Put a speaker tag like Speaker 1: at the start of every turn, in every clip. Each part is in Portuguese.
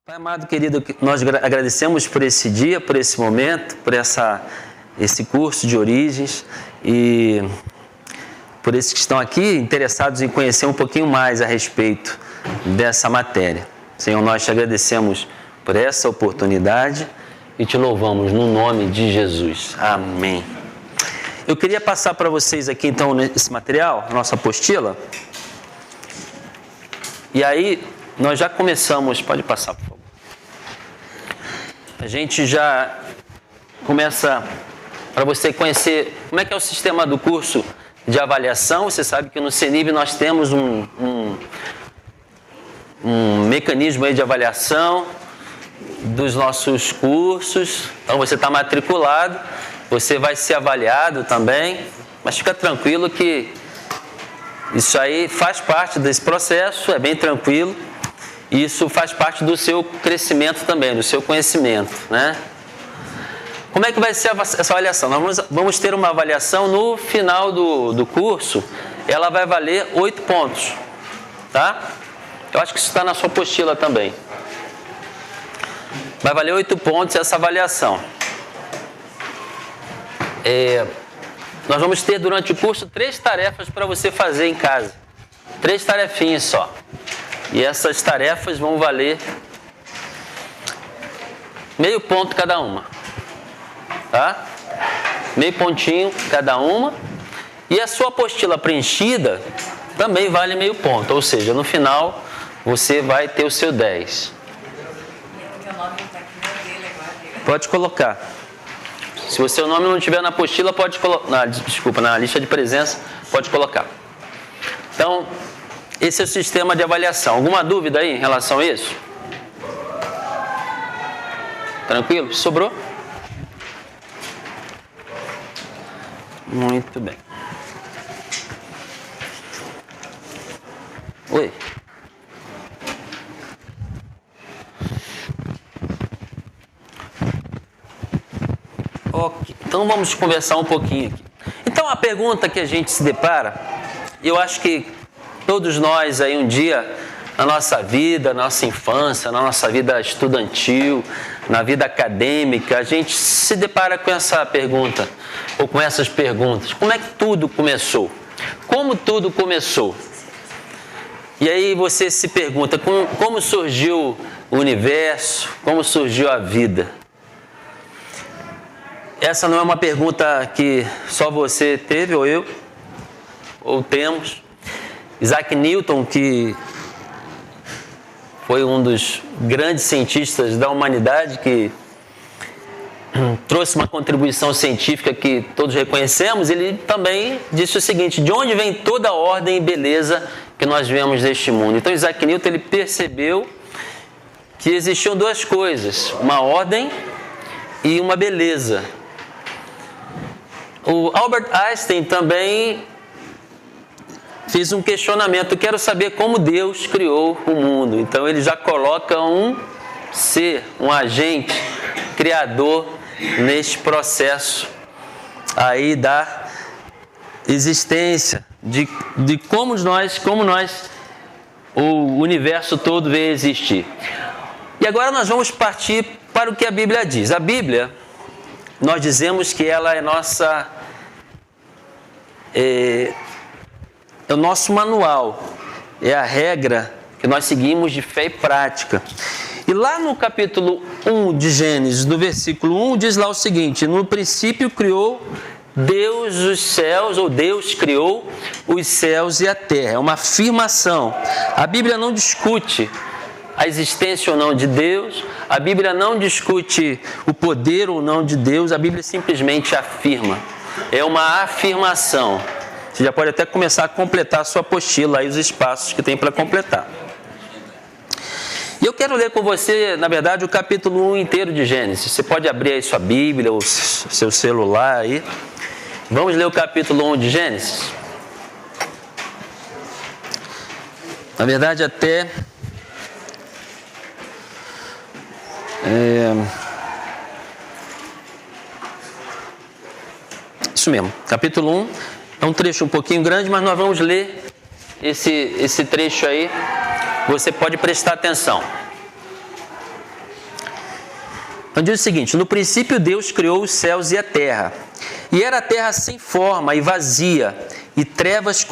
Speaker 1: Pai amado, querido, nós agradecemos por esse dia, por esse momento, por esse curso de origens e por esses que estão aqui interessados em conhecer um pouquinho mais a respeito dessa matéria. Senhor, nós te agradecemos por essa oportunidade e te louvamos no nome de Jesus. Amém. Eu queria passar para vocês aqui então esse material, nossa apostila. E aí nós já começamos, pode passar por favor. A gente já começa para você conhecer como é que é o sistema do curso de avaliação. Você sabe que no CENIB nós temos um mecanismo aí de avaliação dos nossos cursos. Então você está matriculado, você vai ser avaliado também, mas fica tranquilo que isso aí faz parte desse processo, é bem tranquilo. E isso faz parte do seu crescimento também, do seu conhecimento, né? Como é que vai ser essa avaliação? Nós vamos ter uma avaliação no final do curso, ela vai valer 8 pontos, tá? Eu acho que isso está na sua apostila também. Vai valer 8 pontos essa avaliação. Nós vamos ter durante o curso 3 tarefas para você fazer em casa. 3 tarefinhas só. E essas tarefas vão valer meio ponto cada uma. Tá? Meio pontinho cada uma. E a sua apostila preenchida também vale meio ponto. Ou seja, no final você vai ter o seu 10. Pode colocar. Se o seu nome não estiver na apostila, pode colocar. Desculpa, na lista de presença, pode colocar. Então, esse é o sistema de avaliação. Alguma dúvida aí em relação a isso? Tranquilo? Sobrou? Muito bem. Oi. Ok, então vamos conversar um pouquinho aqui. Então a pergunta que a gente se depara, eu acho que todos nós aí um dia, na nossa vida, na nossa infância, na nossa vida estudantil, na vida acadêmica, a gente se depara com essa pergunta, ou com essas perguntas. Como é que tudo começou? Como tudo começou? E aí você se pergunta, como surgiu o universo? Como surgiu a vida? Essa não é uma pergunta que só você teve, ou eu, ou temos. Isaac Newton, que foi um dos grandes cientistas da humanidade, que trouxe uma contribuição científica que todos reconhecemos, ele também disse o seguinte: de onde vem toda a ordem e beleza que nós vemos neste mundo? Então Isaac Newton ele percebeu que existiam 2 coisas, uma ordem e uma beleza. O Albert Einstein também fez um questionamento: eu quero saber como Deus criou o mundo. Então ele já coloca um ser, um agente criador neste processo aí da existência, de como nós, o universo todo veio existir. E agora nós vamos partir para o que a Bíblia diz. A Bíblia, nós dizemos que ela é é o nosso manual, é a regra que nós seguimos de fé e prática. E lá no capítulo 1 de Gênesis, no versículo 1, diz lá o seguinte: no princípio criou Deus os céus, ou Deus criou os céus e a terra. É uma afirmação. A Bíblia não discute a existência ou não de Deus, a Bíblia não discute o poder ou não de Deus, a Bíblia simplesmente afirma. É uma afirmação. Você já pode até começar a completar a sua apostila, aí os espaços que tem para completar. E eu quero ler com você, na verdade, o capítulo 1 inteiro de Gênesis. Você pode abrir aí sua Bíblia ou seu celular aí. Vamos ler o capítulo 1 de Gênesis. Na verdade, até... Isso mesmo, capítulo 1 é um trecho um pouquinho grande, mas nós vamos ler esse trecho aí. Você pode prestar atenção. Então diz o seguinte: no princípio Deus criou os céus e a terra. E era a terra sem forma e vazia, e trevas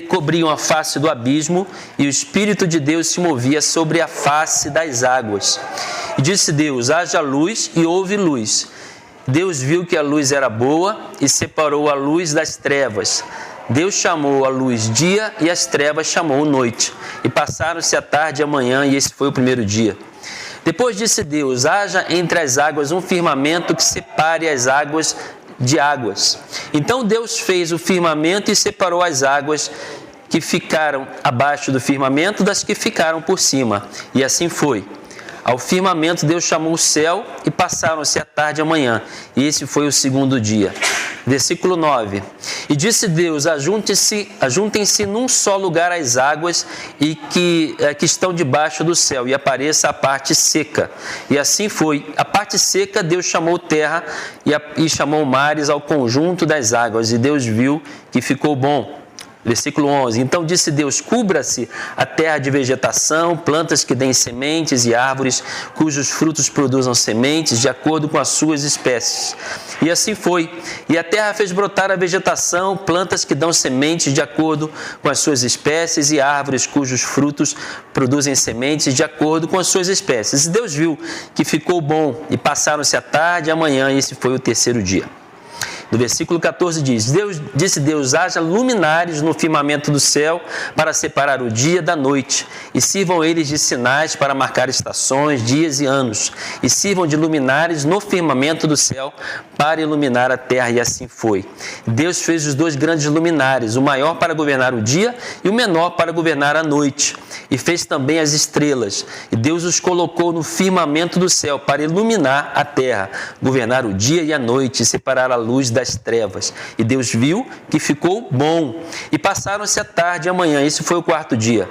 Speaker 1: cobriam a face do abismo, e o Espírito de Deus se movia sobre a face das águas. E disse Deus: haja luz, e houve luz. Deus viu que a luz era boa, e separou a luz das trevas. Deus chamou a luz dia, e as trevas chamou noite. E passaram-se a tarde e a manhã, e esse foi o primeiro dia. Depois disse Deus: haja entre as águas um firmamento que separe as águas de águas. Então Deus fez o firmamento e separou as águas que ficaram abaixo do firmamento das que ficaram por cima. E assim foi. Ao firmamento Deus chamou o céu, e passaram-se a tarde e a manhã. E esse foi o segundo dia. Versículo 9. E disse Deus: ajuntem-se num só lugar as águas e que estão debaixo do céu, e apareça a parte seca. E assim foi. A parte seca Deus chamou terra, e chamou mares ao conjunto das águas. E Deus viu que ficou bom. Versículo 11. Então disse Deus: cubra-se a terra de vegetação, plantas que deem sementes e árvores cujos frutos produzam sementes de acordo com as suas espécies. E assim foi. E a terra fez brotar a vegetação, plantas que dão sementes de acordo com as suas espécies e árvores cujos frutos produzem sementes de acordo com as suas espécies. E Deus viu que ficou bom, e passaram-se a tarde e a manhã, e esse foi o terceiro dia. No versículo 14 disse Deus: haja luminares no firmamento do céu para separar o dia da noite, e sirvam eles de sinais para marcar estações, dias e anos, e sirvam de luminares no firmamento do céu para iluminar a terra. E assim foi. Deus fez os dois grandes luminares, o maior para governar o dia e o menor para governar a noite, e fez também as estrelas. E Deus os colocou no firmamento do céu para iluminar a terra, governar o dia e a noite, e separar a luz das trevas. E Deus viu que ficou bom. E passaram-se a tarde e a manhã. Esse foi o quarto dia.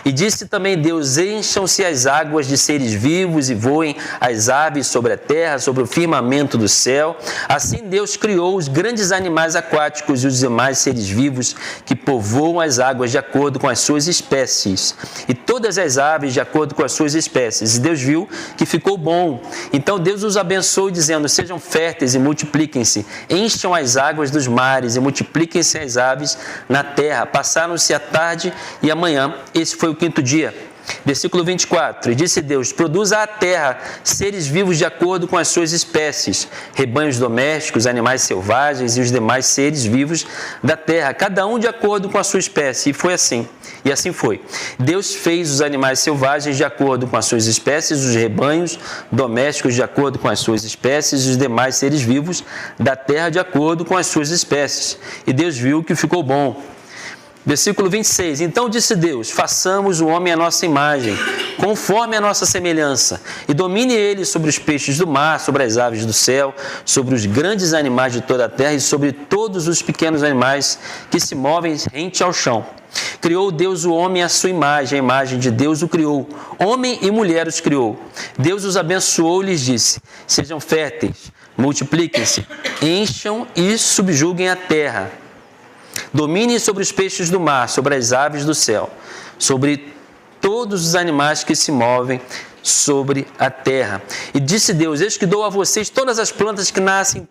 Speaker 1: E disse também Deus: encham-se as águas de seres vivos, e voem as aves sobre a terra, sobre o firmamento do céu. Assim Deus criou os grandes animais aquáticos e os demais seres vivos que povoam as águas de acordo com as suas espécies, e todas as aves de acordo com as suas espécies. E Deus viu que ficou bom. Então Deus os abençoou, dizendo: sejam férteis e multipliquem-se, encham as águas dos mares e multipliquem-se as aves na terra. Passaram-se a tarde e a manhã. Esse foi o quinto dia. Versículo 24. E disse Deus: produza a terra seres vivos de acordo com as suas espécies, rebanhos domésticos, animais selvagens e os demais seres vivos da terra, cada um de acordo com a sua espécie. E foi assim. E assim foi. Deus fez os animais selvagens de acordo com as suas espécies, os rebanhos domésticos de acordo com as suas espécies, e os demais seres vivos da terra de acordo com as suas espécies. E Deus viu que ficou bom. Versículo 26. Então disse Deus: façamos o homem à nossa imagem, conforme a nossa semelhança, e domine ele sobre os peixes do mar, sobre as aves do céu, sobre os grandes animais de toda a terra e sobre todos os pequenos animais que se movem rente ao chão. Criou Deus o homem à sua imagem, a imagem de Deus o criou, homem e mulher os criou. Deus os abençoou e lhes disse: sejam férteis, multipliquem-se, encham e subjuguem a terra. Dominem sobre os peixes do mar, sobre as aves do céu, sobre todos os animais que se movem sobre a terra. E disse Deus: eis que dou a vocês todas as plantas que nascem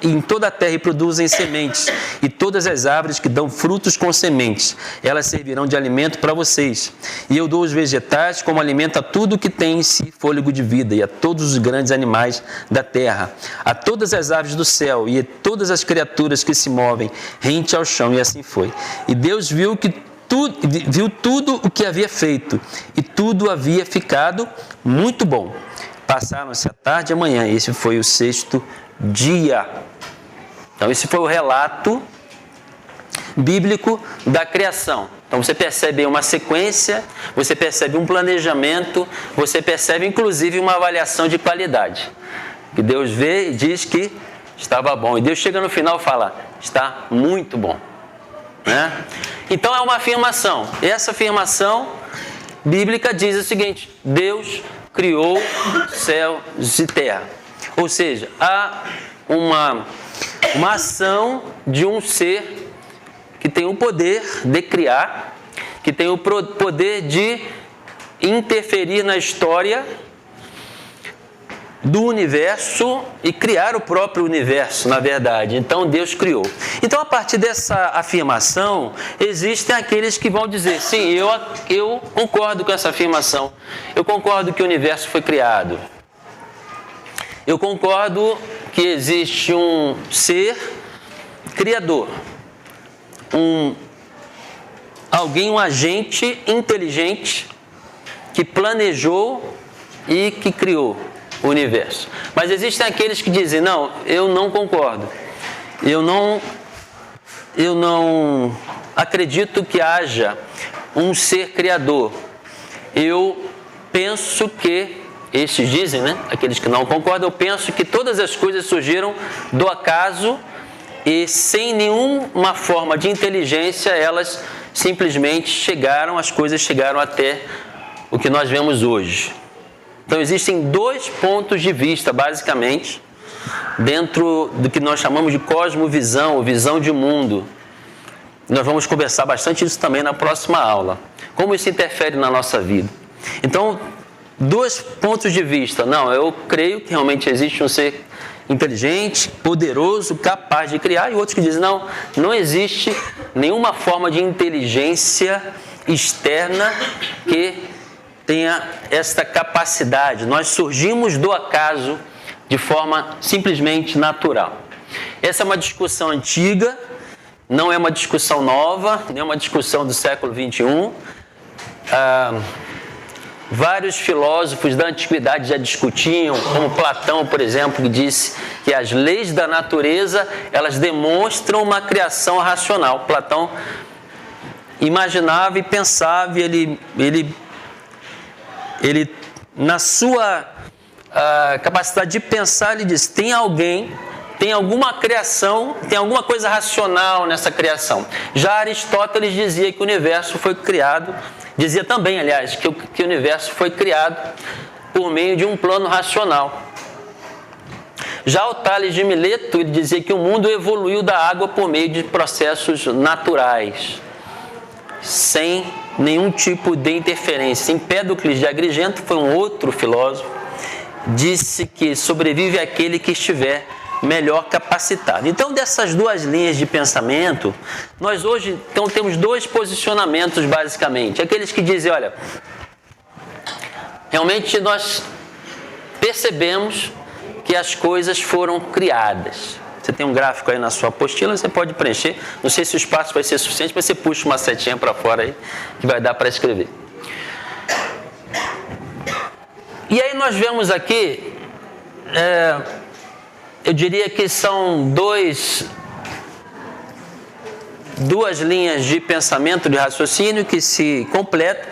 Speaker 1: em toda a terra e produzem sementes, e todas as árvores que dão frutos com sementes. Elas servirão de alimento para vocês. E eu dou os vegetais como alimento a tudo que tem em si fôlego de vida, e a todos os grandes animais da terra, a todas as aves do céu, e a todas as criaturas que se movem rente ao chão. E assim foi. E Deus viu tudo o que havia feito, e tudo havia ficado muito bom. Passaram-se a tarde e a manhã. Esse foi o sexto dia. Então esse foi o relato bíblico da criação. Então você percebe uma sequência, você percebe um planejamento, você percebe inclusive uma avaliação de qualidade. Que Deus vê e diz que estava bom. E Deus chega no final e fala: está muito bom. Né? Então é uma afirmação. Essa afirmação bíblica diz o seguinte: Deus criou céus e terra. Ou seja, há uma ação de um ser que tem o poder de criar, que tem o poder de interferir na história do universo e criar o próprio universo, na verdade. Então Deus criou. Então, a partir dessa afirmação, existem aqueles que vão dizer, sim, eu concordo com essa afirmação. Eu concordo que o universo foi criado. Eu concordo que existe um ser criador. Alguém, um agente inteligente que planejou e que criou o universo. Mas existem aqueles que dizem, não, eu não concordo. Eu não acredito que haja um ser criador. Eu penso que, estes dizem, né? Aqueles que não concordam, eu penso que todas as coisas surgiram do acaso e sem nenhuma forma de inteligência, elas simplesmente as coisas chegaram até o que nós vemos hoje. Então, existem dois pontos de vista, basicamente, dentro do que nós chamamos de cosmovisão, ou visão de mundo. Nós vamos conversar bastante isso também na próxima aula. Como isso interfere na nossa vida. Então, dois pontos de vista. Não, eu creio que realmente existe um ser inteligente, poderoso, capaz de criar, e outros que dizem, não existe nenhuma forma de inteligência externa que tenha esta capacidade. Nós surgimos do acaso de forma simplesmente natural. Essa é uma discussão antiga, não é uma discussão nova, nem é uma discussão do século XXI. Vários filósofos da antiguidade já discutiam, como Platão, por exemplo, que disse que as leis da natureza, elas demonstram uma criação racional. Platão imaginava e pensava, e ele na sua capacidade de pensar, ele diz, tem alguma criação, tem alguma coisa racional nessa criação. Já Aristóteles dizia que o universo foi criado, dizia também, aliás, que o universo foi criado por meio de um plano racional. Já o Tales de Mileto, ele dizia que o mundo evoluiu da água por meio de processos naturais, sem nenhum tipo de interferência. Empédocles de Agrigento foi um outro filósofo, disse que sobrevive aquele que estiver melhor capacitado. Então, dessas duas linhas de pensamento, nós hoje temos dois posicionamentos, basicamente. Aqueles que dizem, olha, realmente nós percebemos que as coisas foram criadas. Você tem um gráfico aí na sua apostila, você pode preencher. Não sei se o espaço vai ser suficiente, mas você puxa uma setinha para fora aí, que vai dar para escrever. E aí nós vemos aqui, eu diria que são duas linhas de pensamento, de raciocínio que se completam.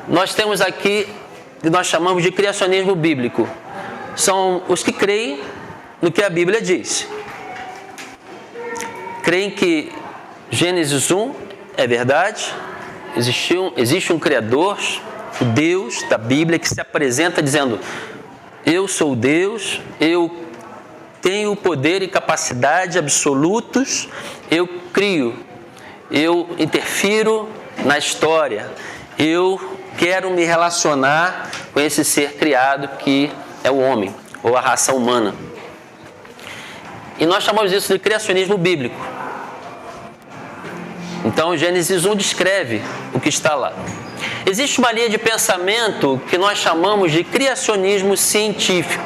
Speaker 1: Nós temos aqui o que nós chamamos de criacionismo bíblico. São os que creem no que a Bíblia diz. Creem que Gênesis 1 é verdade, existe um Criador, o Deus da Bíblia, que se apresenta dizendo, eu sou Deus, eu tenho poder e capacidade absolutos, eu crio, eu interfiro na história, eu quero me relacionar com esse ser criado que é o homem, ou a raça humana. E nós chamamos isso de criacionismo bíblico. Então, Gênesis 1 descreve o que está lá. Existe uma linha de pensamento que nós chamamos de criacionismo científico.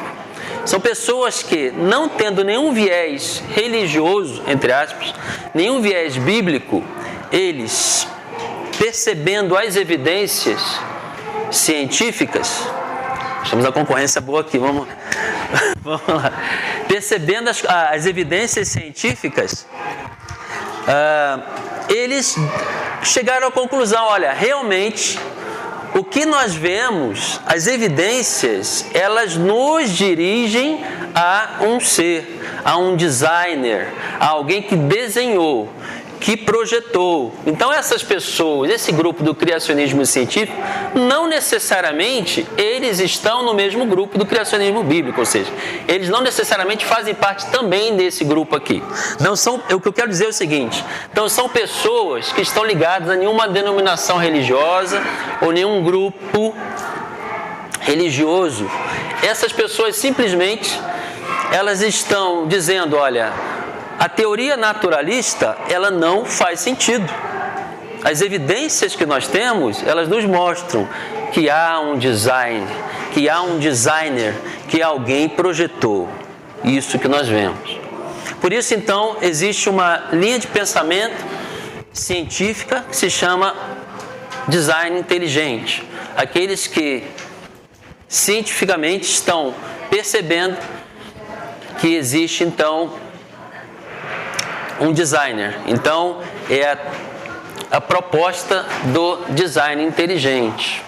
Speaker 1: São pessoas que, não tendo nenhum viés religioso, entre aspas, nenhum viés bíblico, eles, percebendo as evidências científicas, estamos na concorrência boa aqui, vamos lá. Percebendo as evidências científicas, eles chegaram à conclusão, olha, realmente, o que nós vemos, as evidências, elas nos dirigem a um ser, a um designer, a alguém que desenhou, que projetou. Então essas pessoas, esse grupo do criacionismo científico, não necessariamente eles estão no mesmo grupo do criacionismo bíblico, ou seja, eles não necessariamente fazem parte também desse grupo aqui. Não são, o que eu quero dizer é o seguinte, então são pessoas que estão ligadas a nenhuma denominação religiosa ou nenhum grupo religioso. essas pessoas simplesmente elas estão dizendo, olha, a teoria naturalista, ela não faz sentido. As evidências que nós temos, elas nos mostram que há um design, que há um designer, que alguém projetou isso que nós vemos. Por isso, então, existe uma linha de pensamento científica que se chama design inteligente. Aqueles que cientificamente estão percebendo que existe, então, um designer. Então, é a proposta do design inteligente.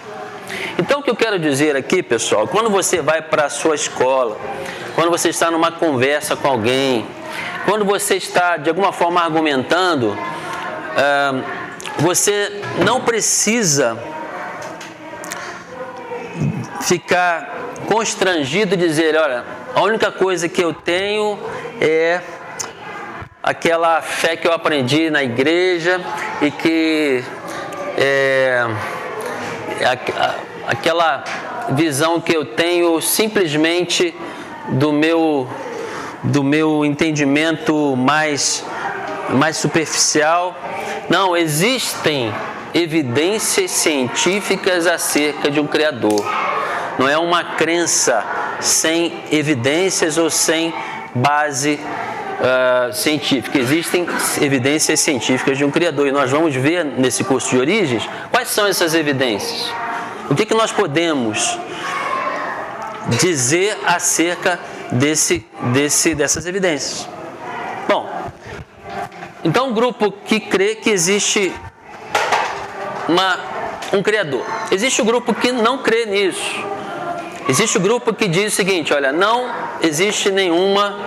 Speaker 1: Então, o que eu quero dizer aqui, pessoal, quando você vai para a sua escola, quando você está numa conversa com alguém, quando você está, de alguma forma, argumentando, você não precisa ficar constrangido e dizer, olha, a única coisa que eu tenho é aquela fé que eu aprendi na igreja e que aquela visão que eu tenho simplesmente do meu entendimento mais superficial. Não, existem evidências científicas acerca de um Criador. Não é uma crença sem evidências ou sem base científica. Existem evidências científicas de um Criador e nós vamos ver nesse curso de origens quais são essas evidências. O que nós podemos dizer acerca dessas evidências? Bom, então um grupo que crê que existe um Criador. Existe o grupo que não crê nisso. Existe o grupo que diz o seguinte, olha, não existe nenhuma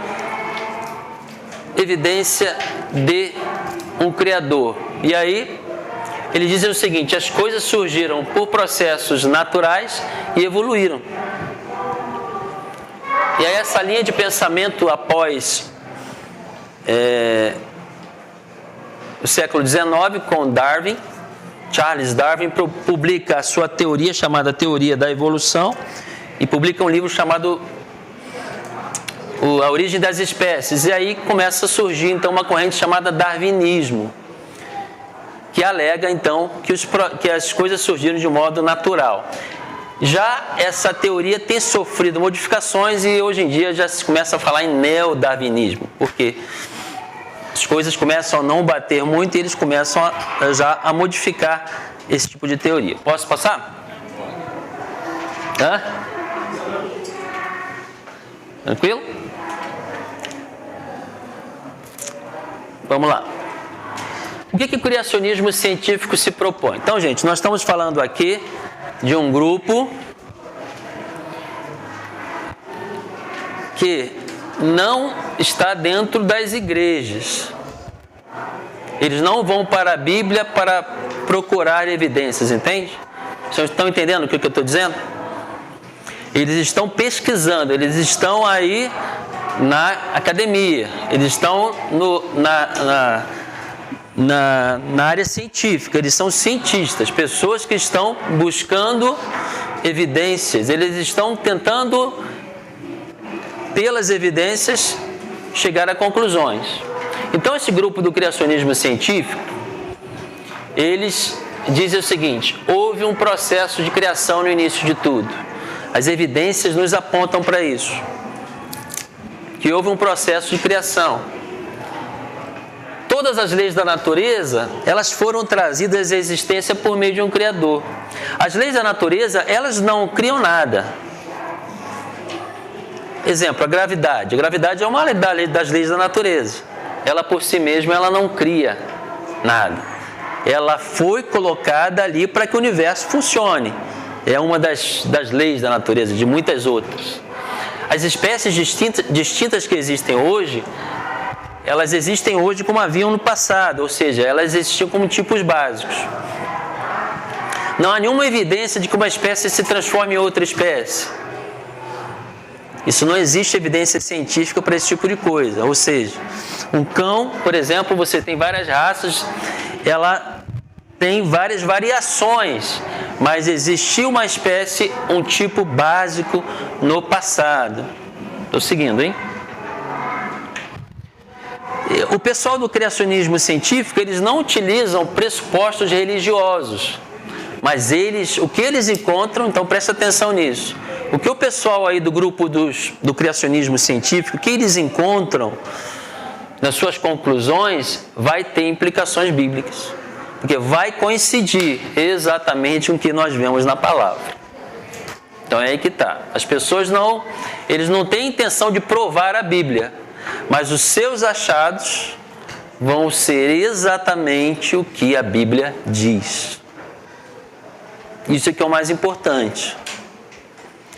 Speaker 1: evidência de um Criador. E aí, ele diz o seguinte, as coisas surgiram por processos naturais e evoluíram. E aí essa linha de pensamento após o século XIX, com Darwin, Charles Darwin publica a sua teoria chamada Teoria da Evolução e publica um livro chamado A Origem das Espécies. E aí começa a surgir então uma corrente chamada Darwinismo, que alega então que as coisas surgiram de modo natural. Já essa teoria tem sofrido modificações e hoje em dia já se começa a falar em neodarwinismo, porque as coisas começam a não bater muito e eles começam a modificar esse tipo de teoria. Posso passar? Hã? Tranquilo? Vamos lá. O que o criacionismo científico se propõe? Então, gente, nós estamos falando aqui de um grupo que não está dentro das igrejas. Eles não vão para a Bíblia para procurar evidências, entende? Vocês estão entendendo o que eu estou dizendo? Eles estão pesquisando, eles estão aí na academia, eles estão na área científica, eles são cientistas, pessoas que estão buscando evidências, eles estão tentando, pelas evidências, chegar a conclusões. Então, esse grupo do criacionismo científico, eles dizem o seguinte, houve um processo de criação no início de tudo. As evidências nos apontam para isso, que houve um processo de criação. Todas as leis da natureza, elas foram trazidas à existência por meio de um Criador. As leis da natureza, elas não criam nada. Exemplo, a gravidade. A gravidade é uma lei das leis da natureza. Ela por si mesma, ela não cria nada. Ela foi colocada ali para que o universo funcione. É uma das leis da natureza, de muitas outras. As espécies distintas que existem hoje, elas existem hoje como haviam no passado, ou seja, elas existiam como tipos básicos. Não há nenhuma evidência de que uma espécie se transforme em outra espécie. Isso não existe evidência científica para esse tipo de coisa. Ou seja, um cão, por exemplo, você tem várias raças, tem várias variações, mas existiu uma espécie, um tipo básico no passado. Estou seguindo, hein? O pessoal do criacionismo científico, eles não utilizam pressupostos religiosos, mas o que eles encontram, então presta atenção nisso. O que o pessoal aí do grupo do criacionismo científico, o que eles encontram nas suas conclusões, vai ter implicações bíblicas, porque vai coincidir exatamente com o que nós vemos na palavra. Então é aí que está. As pessoas eles não têm intenção de provar a Bíblia, mas os seus achados vão ser exatamente o que a Bíblia diz. Isso é que é o mais importante.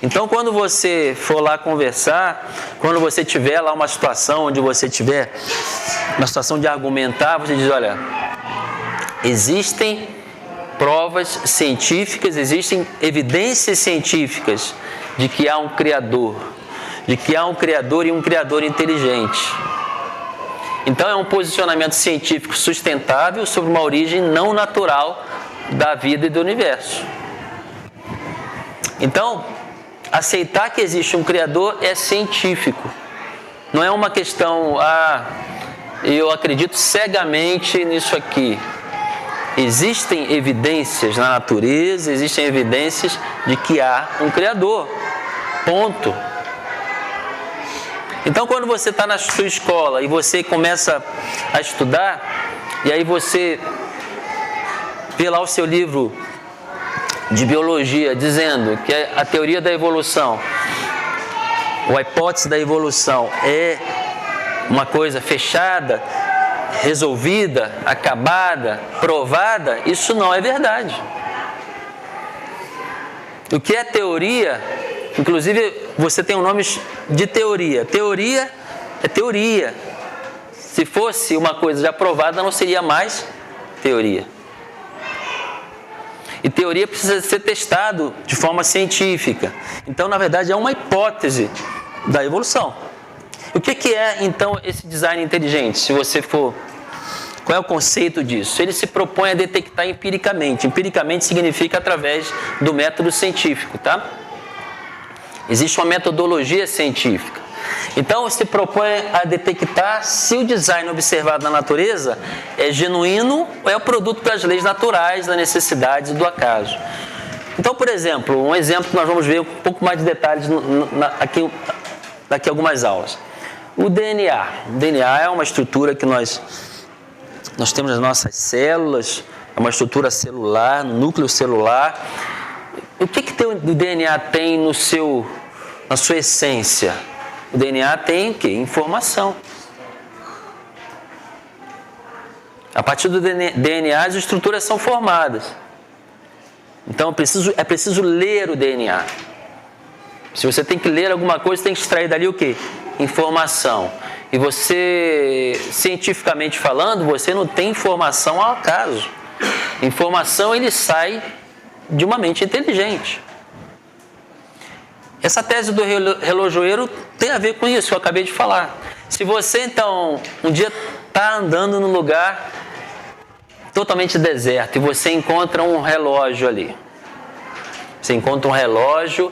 Speaker 1: Então, quando você for lá conversar, quando você tiver lá uma situação onde você tiver uma situação de argumentar, você diz, olha, existem provas científicas, existem evidências científicas de que há um Criador, e um Criador inteligente. Então é um posicionamento científico sustentável sobre uma origem não natural da vida e do universo. Então, aceitar que existe um Criador é científico. Não é uma questão, eu acredito cegamente nisso aqui. Existem evidências na natureza, existem evidências de que há um Criador. Ponto. Então, quando você está na sua escola e você começa a estudar, e aí você vê lá o seu livro de biologia dizendo que a teoria da evolução, ou a hipótese da evolução é uma coisa fechada, resolvida, acabada, provada, isso não é verdade. O que é teoria, inclusive você tem um nome de teoria. Teoria é teoria. Se fosse uma coisa já provada, não seria mais teoria. E teoria precisa ser testado de forma científica. Então, na verdade, é uma hipótese da evolução. O que é, então, esse design inteligente? Se você for... Qual é o conceito disso? Ele se propõe a detectar empiricamente. Empiricamente significa através do método científico, tá? Existe uma metodologia científica. Então, se propõe a detectar se o design observado na natureza é genuíno ou é o produto das leis naturais, das necessidades e do acaso. Então, por exemplo, um exemplo que nós vamos ver um pouco mais de detalhes daqui a algumas aulas. O DNA. O DNA é uma estrutura que nós temos nas nossas células, é uma estrutura celular, no núcleo celular. O que o DNA tem na sua essência? O DNA tem o quê? Informação. A partir do DNA, as estruturas são formadas. Então é preciso ler o DNA. Se você tem que ler alguma coisa, você tem que extrair dali o quê? Informação. E você, cientificamente falando, você não tem informação ao acaso. Informação, ele sai de uma mente inteligente. Essa tese do relojoeiro tem a ver com isso que eu acabei de falar. Se você, então, um dia está andando num lugar totalmente deserto e você encontra um relógio ali. Você encontra um relógio,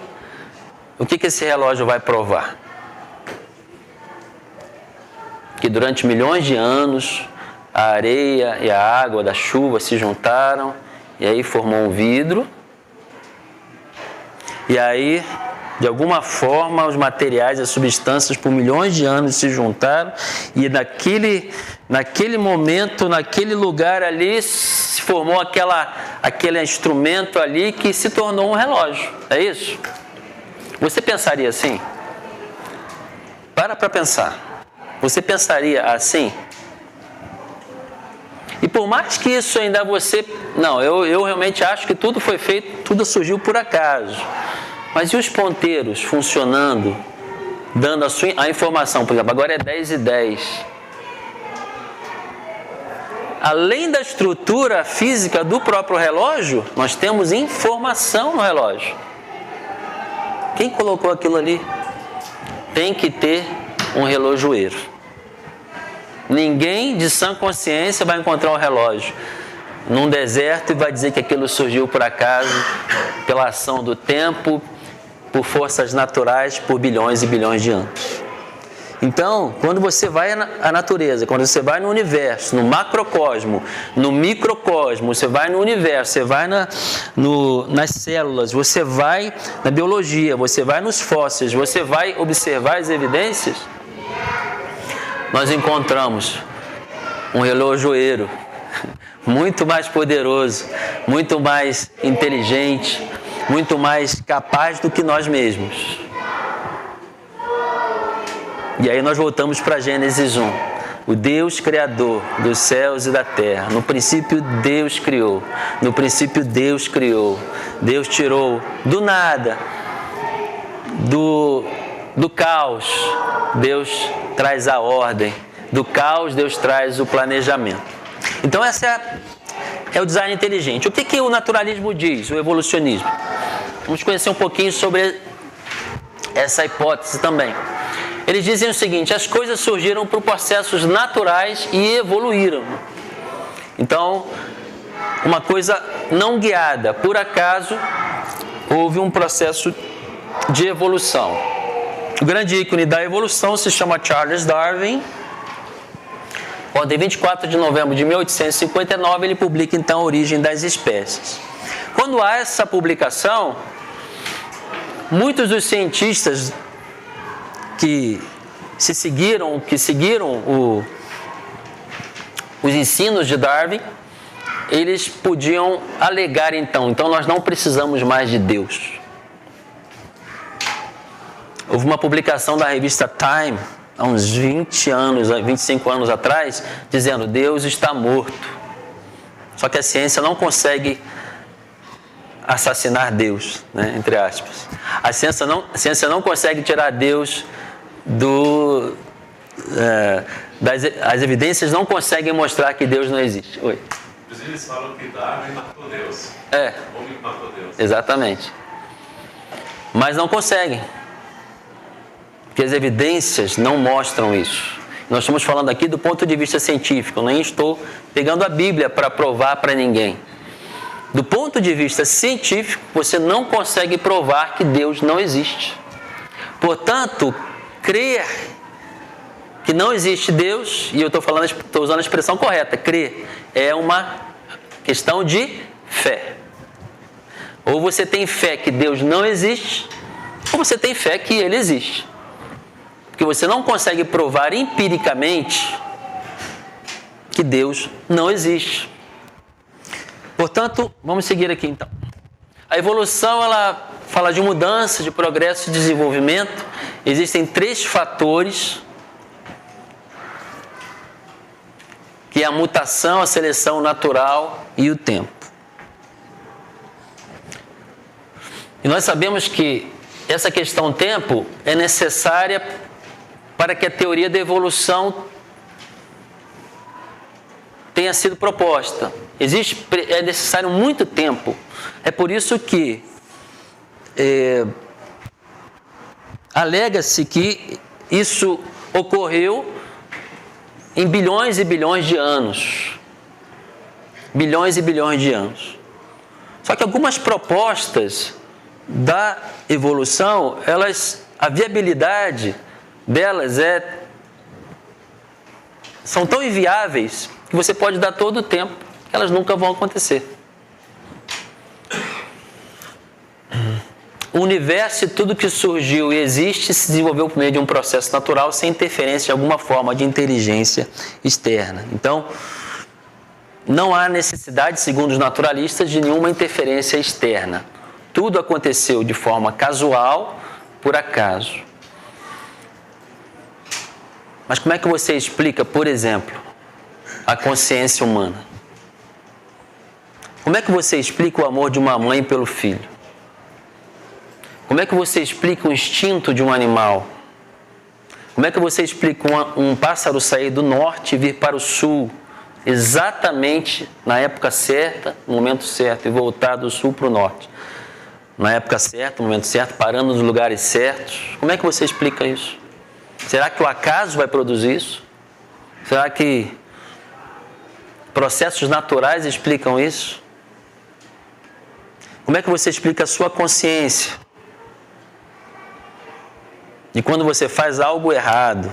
Speaker 1: o que esse relógio vai provar? Que durante milhões de anos a areia e a água da chuva se juntaram e aí formou um vidro. E aí, de alguma forma, os materiais, as substâncias, por milhões de anos se juntaram e naquele momento, naquele lugar ali, se formou aquele instrumento ali que se tornou um relógio. É isso? Você pensaria assim? Para pensar. Você pensaria assim? E por mais que isso ainda você... Não, eu realmente acho que tudo foi feito, tudo surgiu por acaso. Mas e os ponteiros funcionando, dando a informação? Por exemplo, agora é 10:10. Além da estrutura física do próprio relógio, nós temos informação no relógio. Quem colocou aquilo ali? Tem que ter um relojoeiro. Ninguém de sã consciência vai encontrar um relógio num deserto e vai dizer que aquilo surgiu por acaso, pela ação do tempo, por forças naturais, por bilhões e bilhões de anos. Então, quando você vai à natureza, quando você vai no universo, no macrocosmo, no microcosmo, você vai no universo, você vai nas células, você vai na biologia, você vai nos fósseis, você vai observar as evidências, nós encontramos um relojoeiro muito mais poderoso, muito mais inteligente, muito mais capaz do que nós mesmos. E aí nós voltamos para Gênesis 1. O Deus Criador dos céus e da terra. No princípio Deus criou. No princípio Deus criou. Deus tirou do nada, do caos, Deus traz a ordem. Do caos, Deus traz o planejamento. Então essa é o design inteligente. O que o naturalismo diz, o evolucionismo? Vamos conhecer um pouquinho sobre essa hipótese também. Eles dizem o seguinte: as coisas surgiram por processos naturais e evoluíram. Então, uma coisa não guiada, por acaso, houve um processo de evolução. O grande ícone da evolução se chama Charles Darwin. Em 24 de novembro de 1859, ele publica então A Origem das Espécies. Quando há essa publicação, muitos dos cientistas que seguiram os ensinos de Darwin, eles podiam alegar então nós não precisamos mais de Deus. Houve uma publicação da revista Time, há uns 25 anos atrás, dizendo: Deus está morto. Só que a ciência não consegue assassinar Deus, né, entre aspas. A ciência não consegue tirar Deus as evidências não conseguem mostrar que Deus não existe. Oi.
Speaker 2: Inclusive eles falam que Darwin matou Deus. O homem matou Deus.
Speaker 1: Exatamente. Mas não conseguem. Porque as evidências não mostram isso. Nós estamos falando aqui do ponto de vista científico, nem estou pegando a Bíblia para provar para ninguém. Do ponto de vista científico, você não consegue provar que Deus não existe. Portanto, crer que não existe Deus, e eu estou usando a expressão correta, crer é uma questão de fé. Ou você tem fé que Deus não existe, ou você tem fé que Ele existe. Porque você não consegue provar empiricamente que Deus não existe. Portanto, vamos seguir aqui então. A evolução, ela fala de mudança, de progresso e desenvolvimento. Existem 3 fatores, que é a mutação, a seleção natural e o tempo. E nós sabemos que essa questão tempo é necessária para que a teoria da evolução tenha sido proposta. É necessário muito tempo. É por isso que alega-se que isso ocorreu em bilhões e bilhões de anos. Bilhões e bilhões de anos. Só que algumas propostas da evolução, a viabilidade delas são tão inviáveis que você pode dar todo o tempo, que elas nunca vão acontecer. O universo e tudo que surgiu e existe se desenvolveu por meio de um processo natural sem interferência de alguma forma de inteligência externa. Então, não há necessidade, segundo os naturalistas, de nenhuma interferência externa. Tudo aconteceu de forma casual, por acaso. Mas como é que você explica, por exemplo, a consciência humana? Como é que você explica o amor de uma mãe pelo filho? Como é que você explica o instinto de um animal? Como é que você explica um pássaro sair do norte e vir para o sul, exatamente na época certa, no momento certo, e voltar do sul para o norte? Na época certa, no momento certo, parando nos lugares certos. Como é que você explica isso? Será que o acaso vai produzir isso? Será que Processos naturais explicam isso? Como é que você explica a sua consciência? E quando você faz algo errado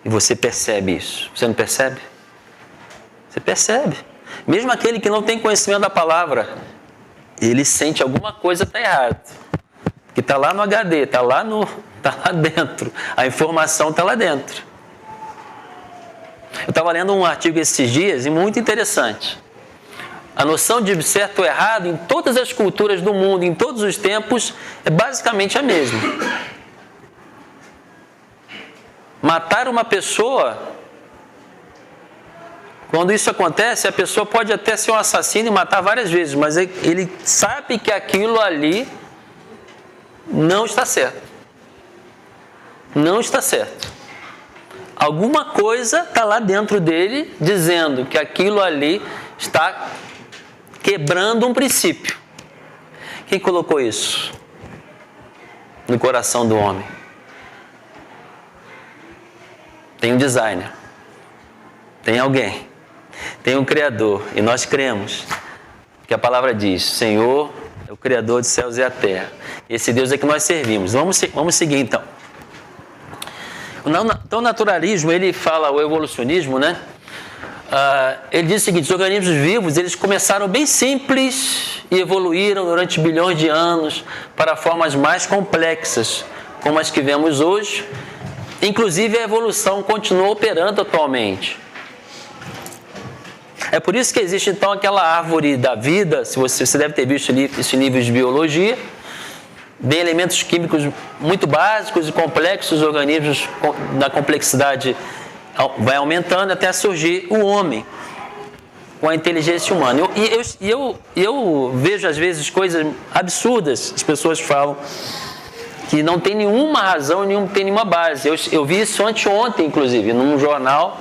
Speaker 1: e você percebe isso, você não percebe? Você percebe. Mesmo aquele que não tem conhecimento da palavra, ele sente alguma coisa está errada. Que está lá no HD, está lá dentro. A informação está lá dentro. Eu estava lendo um artigo esses dias e muito interessante. A noção de certo ou errado em todas as culturas do mundo, em todos os tempos, é basicamente a mesma. Matar uma pessoa, quando isso acontece, a pessoa pode até ser um assassino e matar várias vezes, mas ele sabe que aquilo ali não está certo. Não está certo. Alguma coisa está lá dentro dele dizendo que aquilo ali está quebrando um princípio. Quem colocou isso no coração do homem? Tem um designer, tem alguém, tem um Criador, e nós cremos que a palavra diz: Senhor é o Criador dos céus e a terra. Esse Deus é que nós servimos. Vamos seguir então. Então o naturalismo, ele fala, o evolucionismo, né? Ele diz o seguinte: os organismos vivos, eles começaram bem simples e evoluíram durante bilhões de anos para formas mais complexas, como as que vemos hoje. Inclusive a evolução continua operando atualmente. É por isso que existe então aquela árvore da vida, se você deve ter visto isso em livros de biologia, bem elementos químicos muito básicos e complexos, os organismos na complexidade vai aumentando até surgir o homem com a inteligência humana. Eu vejo às vezes coisas absurdas, as pessoas falam que não tem nenhuma razão, não tem nenhuma base. Eu vi isso anteontem, inclusive, num jornal,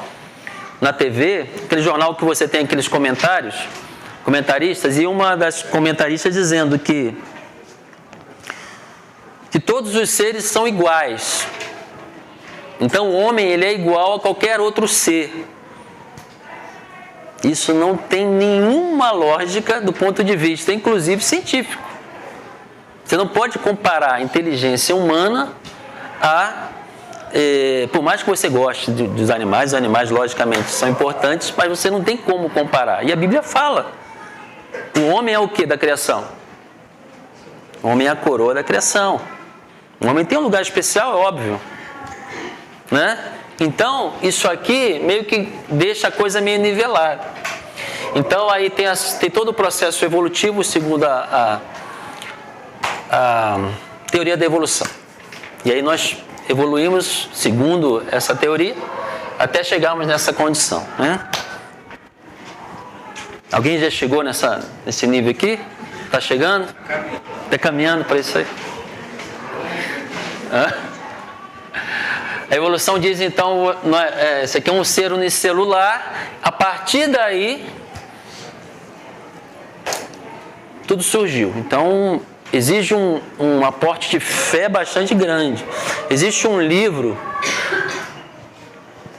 Speaker 1: na TV, aquele jornal que você tem aqueles comentaristas, e uma das comentaristas dizendo que todos os seres são iguais. Então o homem, ele é igual a qualquer outro ser. Isso não tem nenhuma lógica do ponto de vista, inclusive científico. Você não pode comparar a inteligência humana por mais que você goste dos animais, os animais logicamente são importantes, mas você não tem como comparar. E a Bíblia fala, o homem é o que da criação? O homem é a coroa da criação. O homem tem um lugar especial, é óbvio, né? Então, isso aqui meio que deixa a coisa meio nivelada. Então, aí tem todo o processo evolutivo segundo a teoria da evolução. E aí nós evoluímos segundo essa teoria até chegarmos nessa condição, né? Alguém já chegou nesse nível aqui? Está chegando? Está caminhando para isso aí? A evolução diz então, isso aqui é um ser unicelular. A partir daí tudo surgiu. Então exige um aporte de fé bastante grande. Existe um livro,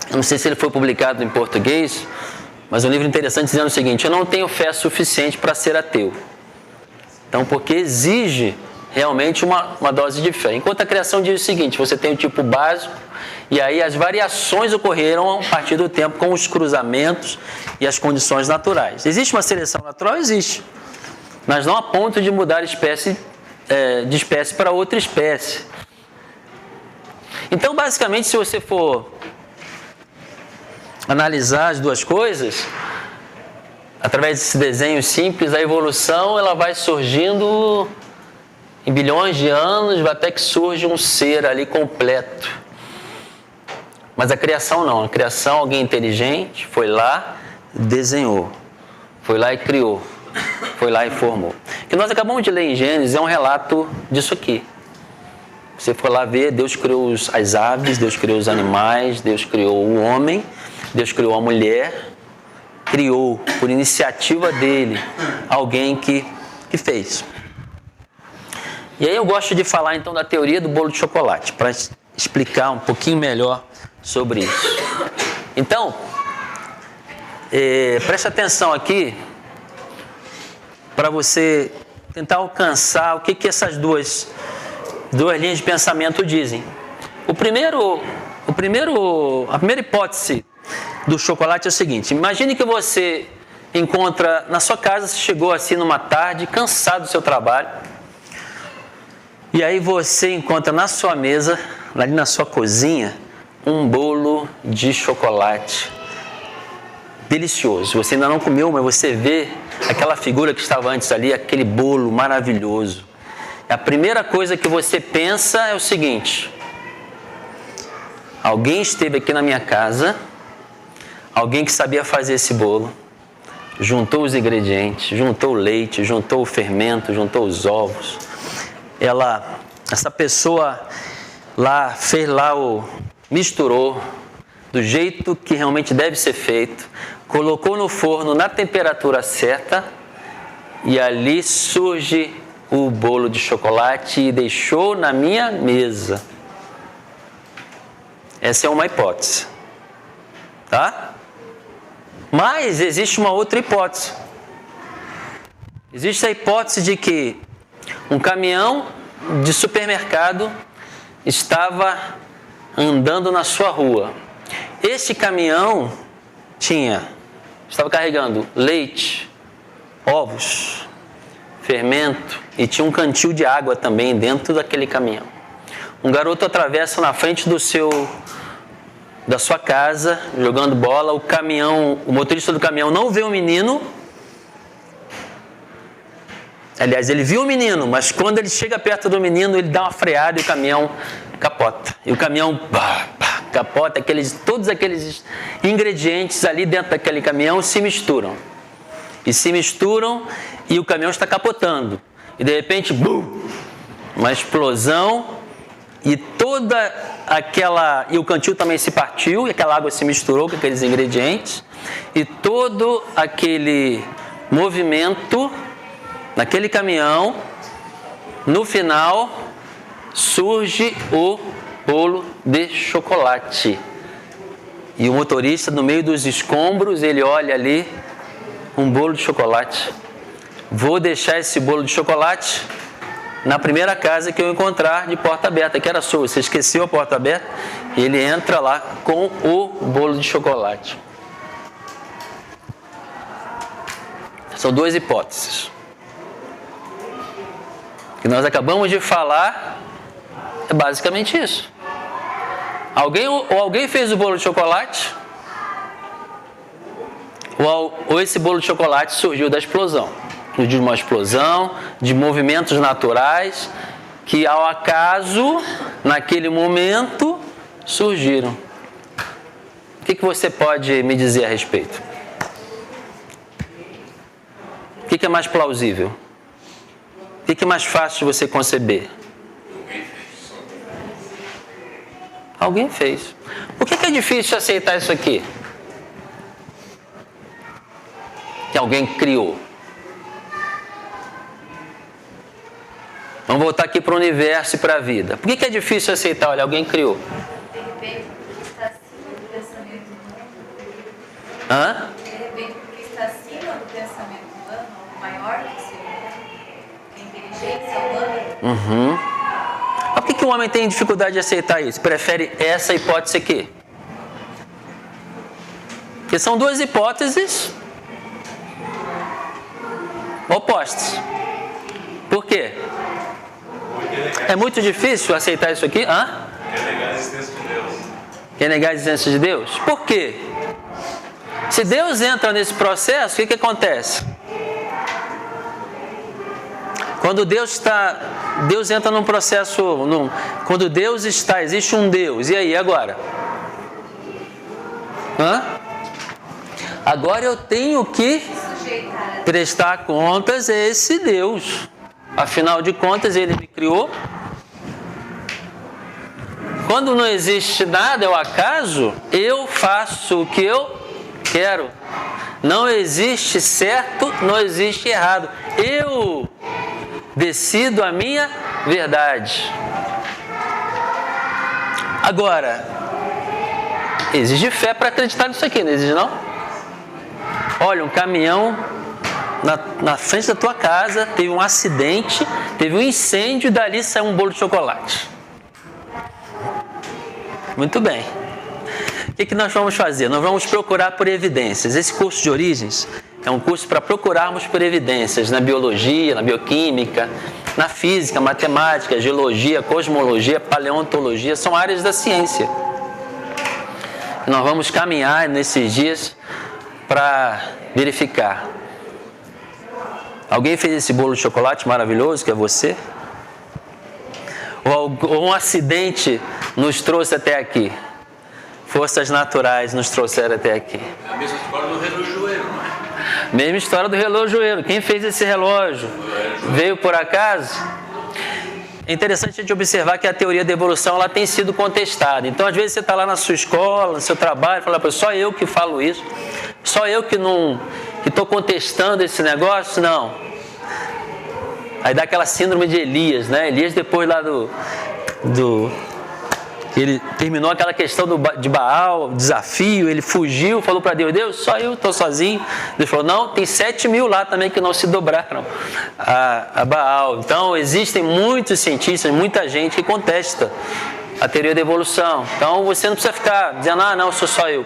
Speaker 1: eu não sei se ele foi publicado em português, mas um livro interessante dizendo o seguinte: eu não tenho fé suficiente para ser ateu. Então, porque exige realmente uma dose de fé. Enquanto a criação diz o seguinte: você tem o tipo básico, e aí as variações ocorreram a partir do tempo com os cruzamentos e as condições naturais. Existe uma seleção natural? Existe. Mas não a ponto de mudar de espécie para outra espécie. Então, basicamente, se você for analisar as duas coisas, através desse desenho simples, a evolução ela vai surgindo em bilhões de anos, até que surge um ser ali completo. Mas a criação não. A criação, alguém inteligente foi lá, desenhou, foi lá e criou, foi lá e formou. O que nós acabamos de ler em Gênesis é um relato disso aqui. Você for lá ver, Deus criou as aves, Deus criou os animais, Deus criou o homem, Deus criou a mulher, criou, por iniciativa dele, alguém que fez. E aí eu gosto de falar então da teoria do bolo de chocolate, para explicar um pouquinho melhor sobre isso. Então, Preste atenção aqui para você tentar alcançar o que essas duas linhas de pensamento dizem. A primeira hipótese do chocolate é o seguinte: imagine que você encontra na sua casa, você chegou assim numa tarde, cansado do seu trabalho, e aí você encontra na sua mesa, ali na sua cozinha, um bolo de chocolate delicioso. Você ainda não comeu, mas você vê aquela figura que estava antes ali, aquele bolo maravilhoso. A primeira coisa que você pensa é o seguinte: alguém esteve aqui na minha casa, alguém que sabia fazer esse bolo, juntou os ingredientes, juntou o leite, juntou o fermento, juntou os ovos. Essa pessoa lá fez misturou do jeito que realmente deve ser feito, colocou no forno na temperatura certa e ali surge o bolo de chocolate e deixou na minha mesa. Essa é uma hipótese, tá? Mas existe uma outra hipótese. Existe a hipótese de que um caminhão de supermercado estava andando na sua rua. Esse caminhão estava carregando leite, ovos, fermento e tinha um cantil de água também dentro daquele caminhão. Um garoto atravessa na frente da sua casa jogando bola. O motorista do caminhão não vê o menino. Aliás, ele viu o menino, mas quando ele chega perto do menino, ele dá uma freada e o caminhão capota. E o caminhão capota, todos aqueles ingredientes ali dentro daquele caminhão se misturam. E o caminhão está capotando. E de repente, uma explosão e e o cantil também se partiu, e aquela água se misturou com aqueles ingredientes, e todo aquele movimento naquele caminhão, no final, surge o bolo de chocolate. E o motorista, no meio dos escombros, ele olha ali, um bolo de chocolate. Vou deixar esse bolo de chocolate na primeira casa que eu encontrar de porta aberta, que era sua. Você esqueceu a porta aberta, e ele entra lá com o bolo de chocolate. São duas hipóteses. O que nós acabamos de falar é basicamente isso. Alguém fez o bolo de chocolate, ou esse bolo de chocolate surgiu da explosão. De uma explosão, de movimentos naturais, que ao acaso, naquele momento, surgiram. O que você pode me dizer a respeito? O que é mais plausível? O que é mais fácil de você conceber? Alguém fez. Por que é difícil aceitar isso aqui? Que alguém criou. Vamos voltar aqui para o universo e para a vida. Por que é difícil aceitar? Olha, alguém criou.
Speaker 3: De repente, porque está acima do pensamento humano.
Speaker 1: Hã?
Speaker 3: De repente, porque está acima do pensamento humano, maior que o ser humano, que a inteligência humana.
Speaker 1: Mas por que o homem tem dificuldade de aceitar isso? Prefere essa hipótese aqui? Porque são duas hipóteses opostas. Por quê? É muito difícil aceitar isso aqui?
Speaker 2: Quer negar a existência de Deus.
Speaker 1: Quer negar a existência de Deus? Por quê? Se Deus entra nesse processo, o que acontece? Quando Deus entra num processo, quando Deus existe um Deus, e aí, agora? Agora eu tenho que prestar contas a esse Deus. Afinal de contas, Ele me criou. Quando não existe nada, é o acaso, eu faço o que eu quero. Não existe certo, não existe errado. Eu decido a minha verdade. Agora, exige fé para acreditar nisso aqui, não exige não? olha, um caminhão na frente da tua casa, teve um acidente, teve um incêndio e dali saiu um bolo de chocolate. Muito bem. O que nós vamos fazer? Nós vamos procurar por evidências. Esse curso de origens é um curso para procurarmos por evidências na biologia, na bioquímica, na física, matemática, geologia, cosmologia, paleontologia, são áreas da ciência. Nós vamos caminhar nesses dias para verificar. Alguém fez esse bolo de chocolate maravilhoso que é você? Ou um acidente nos trouxe até aqui? Forças naturais nos trouxeram até aqui.
Speaker 2: É a mesma história do relojoeiro, não é?
Speaker 1: Mesma história do relojoeiro. Quem fez esse relógio? Veio por acaso? É interessante a gente observar que a teoria da evolução ela tem sido contestada. Então, às vezes, você está lá na sua escola, no seu trabalho, e fala, só eu que falo isso, só eu que estou contestando esse negócio? Não. Aí dá aquela síndrome de Elias, né? Elias, depois lá ele terminou aquela questão de Baal, desafio, ele fugiu, falou para Deus, só eu estou sozinho. Deus falou, não, tem 7.000 lá também que não se dobraram a Baal. Então, existem muitos cientistas, muita gente que contesta a teoria da evolução. Então, você não precisa ficar dizendo, não, sou só eu.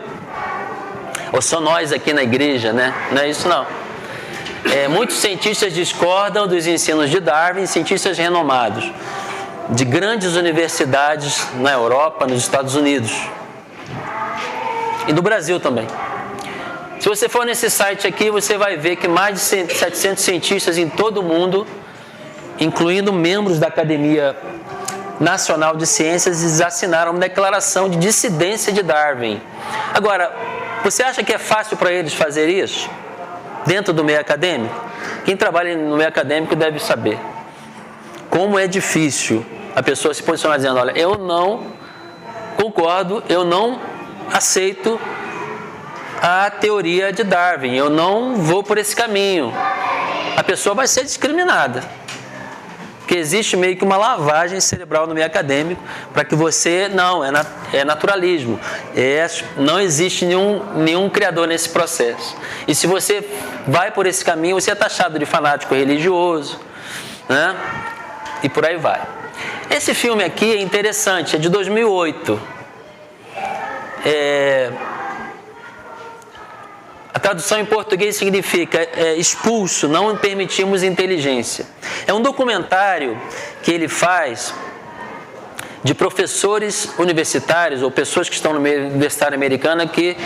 Speaker 1: Ou só nós aqui na igreja, né? Não é isso não. Muitos cientistas discordam dos ensinos de Darwin, cientistas renomados de grandes universidades na Europa, nos Estados Unidos e no Brasil também. Se você for nesse site aqui, você vai ver que mais de 700 cientistas em todo o mundo, incluindo membros da Academia Nacional de Ciências, assinaram uma declaração de dissidência de Darwin. Agora, você acha que é fácil para eles fazer isso dentro do meio acadêmico? Quem trabalha no meio acadêmico deve saber como é difícil a pessoa se posicionar dizendo, olha, eu não concordo, eu não aceito a teoria de Darwin, eu não vou por esse caminho. A pessoa vai ser discriminada. Porque existe meio que uma lavagem cerebral no meio acadêmico para que você, não, é naturalismo. Não existe nenhum criador nesse processo. E se você vai por esse caminho, você é taxado de fanático religioso, né? E por aí vai. Esse filme aqui é interessante, é de 2008. A tradução em português significa expulso, não permitimos inteligência. É um documentário que ele faz de professores universitários ou pessoas que estão no meio universitário americano que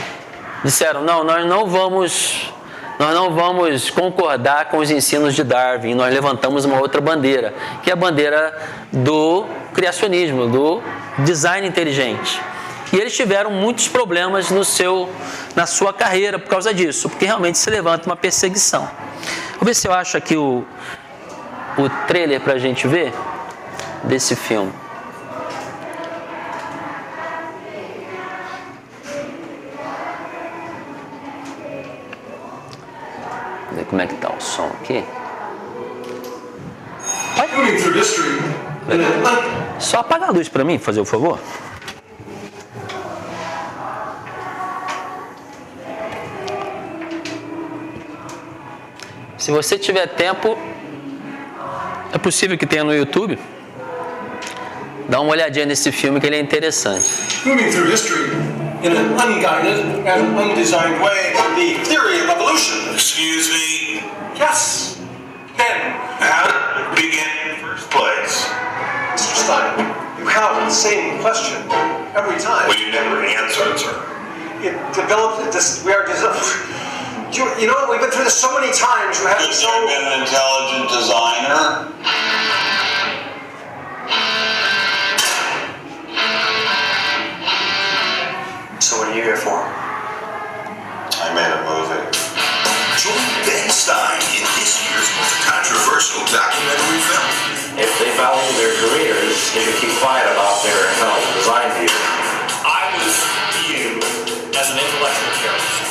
Speaker 1: disseram, não, nós não vamos concordar com os ensinos de Darwin. Nós levantamos uma outra bandeira, que é a bandeira do criacionismo, do design inteligente. E eles tiveram muitos problemas na sua carreira por causa disso, porque realmente se levanta uma perseguição. Vou ver se eu acho aqui o trailer para a gente ver desse filme. Ver como é que tá o som aqui. Só apaga a luz para mim, fazer o favor. Se você tiver tempo, é possível que tenha no YouTube. Dá uma olhadinha nesse filme que ele é interessante.
Speaker 4: Moving through history in an unguided and undesigned way, the theory of evolution.
Speaker 5: Excuse me?
Speaker 4: Yes. Ken.
Speaker 5: How did it begin in the first place?
Speaker 4: Mr. Stein, you have the same question every time.
Speaker 5: Well, you never answered, sir.
Speaker 4: It developed this. You know what? We've been through this so many times. You have
Speaker 5: Could there have been an intelligent designer?
Speaker 4: So what are you here for?
Speaker 5: I made a movie.
Speaker 6: Join Ben Stein in this year's most controversial documentary film.
Speaker 7: If they value their careers, they should keep quiet about their intelligent design view.
Speaker 6: I was viewed as an intellectual terrorist.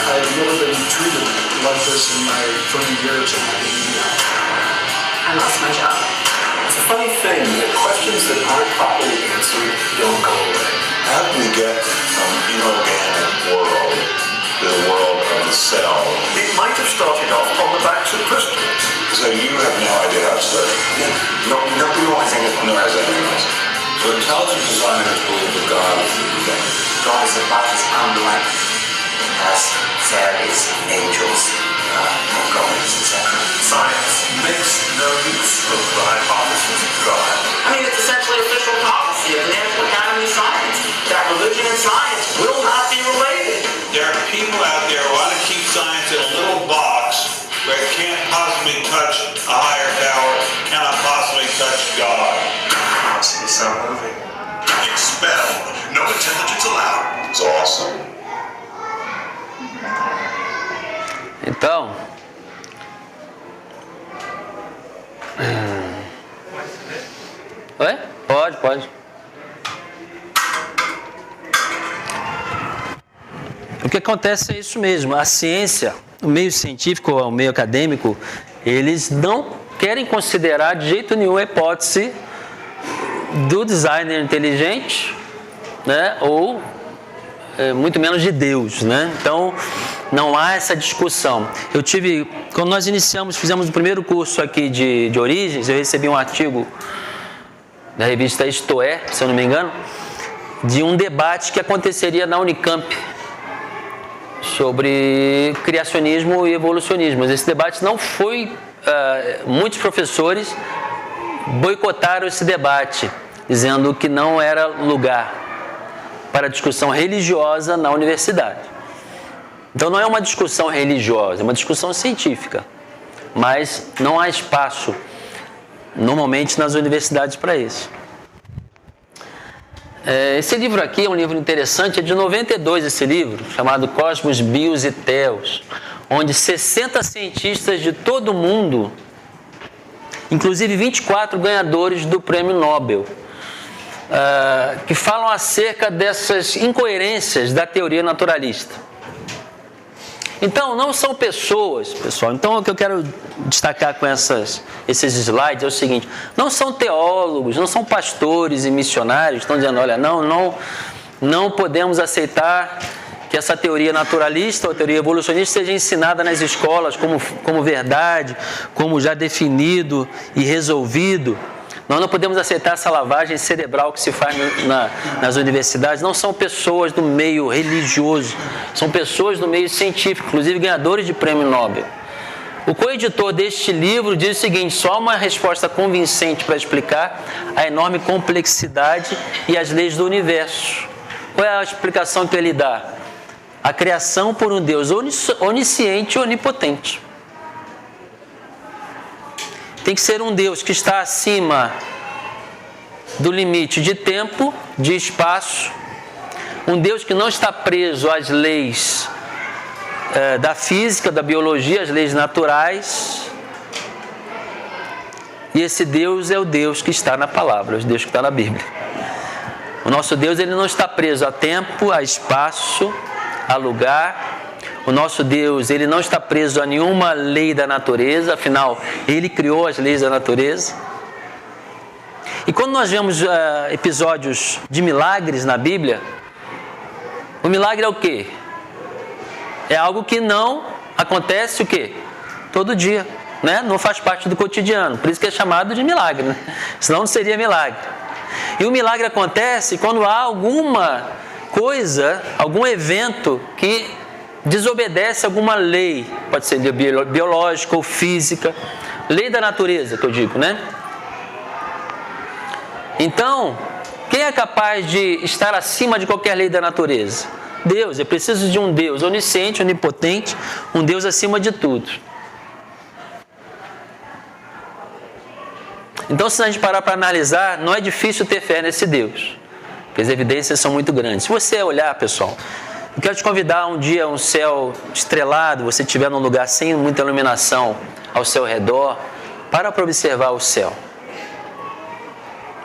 Speaker 8: I've never been treated like this in my 20 years in academia.
Speaker 9: I lost my job.
Speaker 6: It's a funny thing that questions that aren't properly answered don't go away.
Speaker 5: How do we get from inorganic world to the world of and sell.
Speaker 6: It might have started off on the backs of crystals.
Speaker 5: So you have no idea how it started.
Speaker 6: No one has anything.
Speaker 5: Nor has anyone else. So intelligent designers believe that God is the beginning.
Speaker 7: God is about as unlike as fairies, angels, gods, etc.
Speaker 6: Science makes no use of the hypothesis of God.
Speaker 7: I mean, it's essentially official policy of the National Academy of Science that religion and science will not be related.
Speaker 5: There are people out there who want to keep science in a little box where it can't possibly touch a higher power, cannot possibly touch God.
Speaker 6: Must be so moving. Expelled. No intelligence allowed.
Speaker 5: It's awesome.
Speaker 1: Então, oi? Pode. O que acontece é isso mesmo. A ciência, o meio científico, o meio acadêmico, eles não querem considerar de jeito nenhum a hipótese do designer inteligente, né? Ou muito menos de Deus, né? Então, não há essa discussão. Quando nós fizemos o primeiro curso aqui de origens, eu recebi um artigo da revista Isto É, se eu não me engano, de um debate que aconteceria na Unicamp sobre criacionismo e evolucionismo. Mas esse debate não foi... muitos professores boicotaram esse debate, dizendo que não era lugar para discussão religiosa na universidade. Então não é uma discussão religiosa, é uma discussão científica. Mas não há espaço, normalmente, nas universidades para isso. Esse livro aqui é um livro interessante, é de 92 esse livro, chamado Cosmos, Bios e Theos, onde 60 cientistas de todo o mundo, inclusive 24 ganhadores do Prêmio Nobel, que falam acerca dessas incoerências da teoria naturalista. Então, não são pessoas, pessoal. Então, o que eu quero destacar com esses slides é o seguinte: não são teólogos, não são pastores e missionários que estão dizendo, olha, não podemos aceitar que essa teoria naturalista ou teoria evolucionista seja ensinada nas escolas como verdade, como já definido e resolvido. Nós não podemos aceitar essa lavagem cerebral que se faz nas universidades. Não são pessoas do meio religioso, são pessoas do meio científico, inclusive ganhadores de prêmio Nobel. O coeditor deste livro diz o seguinte: só há uma resposta convincente para explicar a enorme complexidade e as leis do universo. Qual é a explicação que ele dá? A criação por um Deus onisciente e onipotente. Tem que ser um Deus que está acima do limite de tempo, de espaço. Um Deus que não está preso às leis da física, da biologia, às leis naturais. E esse Deus é o Deus que está na palavra, o Deus que está na Bíblia. O nosso Deus, ele não está preso a tempo, a espaço, a lugar. O nosso Deus, ele não está preso a nenhuma lei da natureza, afinal, ele criou as leis da natureza. E quando nós vemos episódios de milagres na Bíblia, o milagre é o quê? É algo que não acontece o quê? Todo dia, né? Não faz parte do cotidiano, por isso que é chamado de milagre, né? Senão não seria milagre. E o milagre acontece quando há alguma coisa, algum evento que desobedece alguma lei, pode ser biológica ou física, lei da natureza que eu digo, né? Então, quem é capaz de estar acima de qualquer lei da natureza? Deus. É preciso de um Deus onisciente, onipotente, um Deus acima de tudo. Então, se a gente parar para analisar, não é difícil ter fé nesse Deus, porque as evidências são muito grandes. Se você olhar, pessoal, eu quero te convidar um dia, um céu estrelado, você estiver num lugar sem muita iluminação ao seu redor, para observar o céu.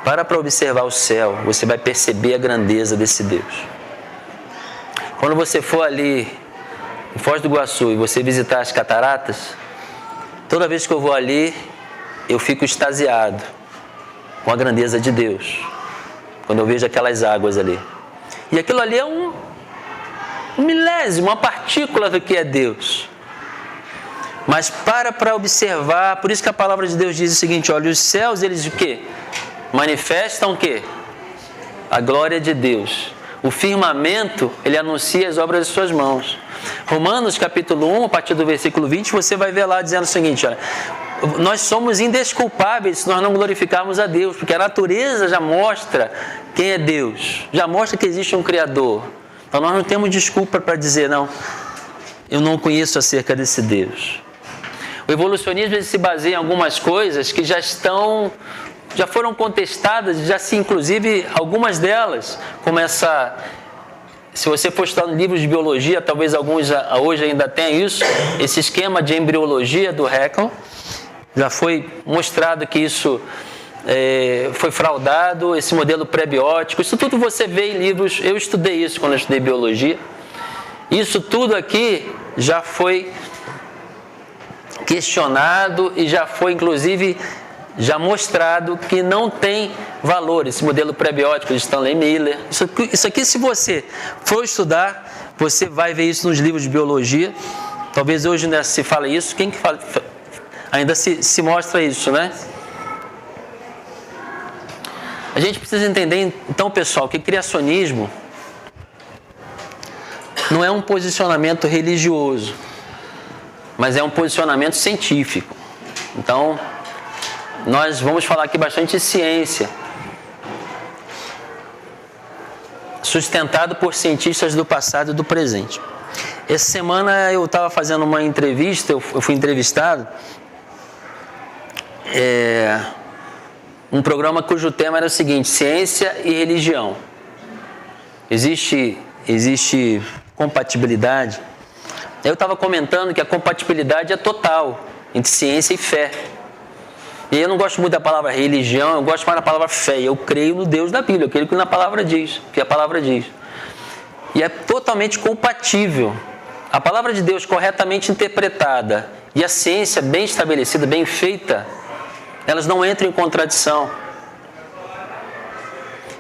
Speaker 1: Para observar o céu, você vai perceber a grandeza desse Deus. Quando você for ali em Foz do Iguaçu e você visitar as cataratas, toda vez que eu vou ali, eu fico extasiado com a grandeza de Deus, quando eu vejo aquelas águas ali. E aquilo ali é um milésimo, uma partícula do que é Deus. Mas para observar, por isso que a palavra de Deus diz o seguinte, olha, os céus, eles o quê? Manifestam o quê? A glória de Deus. O firmamento, ele anuncia as obras de suas mãos. Romanos capítulo 1, a partir do versículo 20, você vai ver lá dizendo o seguinte, olha, nós somos indesculpáveis se nós não glorificarmos a Deus, porque a natureza já mostra quem é Deus, já mostra que existe um Criador. Então nós não temos desculpa para dizer, não, eu não conheço acerca desse Deus. O evolucionismo ele se baseia em algumas coisas que já foram contestadas, inclusive algumas delas, como essa, se você for estudar livros de biologia, talvez alguns hoje ainda tenham isso, esse esquema de embriologia do Haeckel, já foi mostrado que isso foi fraudado, esse modelo pré-biótico, isso tudo você vê em livros, eu estudei isso quando eu estudei biologia, isso tudo aqui já foi questionado e já foi inclusive já mostrado que não tem valor, esse modelo pré-biótico de Stanley Miller. Isso aqui, se você for estudar, você vai ver isso nos livros de biologia. Talvez hoje ainda se fale isso. Quem que fala? Ainda se mostra isso, né? A gente precisa entender, então, pessoal, que criacionismo não é um posicionamento religioso, mas é um posicionamento científico. Então, nós vamos falar aqui bastante de ciência, sustentado por cientistas do passado e do presente. Essa semana eu estava fazendo uma entrevista, eu fui entrevistado, um programa cujo tema era o seguinte, ciência e religião. Existe compatibilidade? Eu estava comentando que a compatibilidade é total entre ciência e fé. E eu não gosto muito da palavra religião, eu gosto mais da palavra fé. Eu creio no Deus da Bíblia, eu creio que a palavra diz. E é totalmente compatível. A palavra de Deus corretamente interpretada e a ciência bem estabelecida, bem feita, elas não entram em contradição.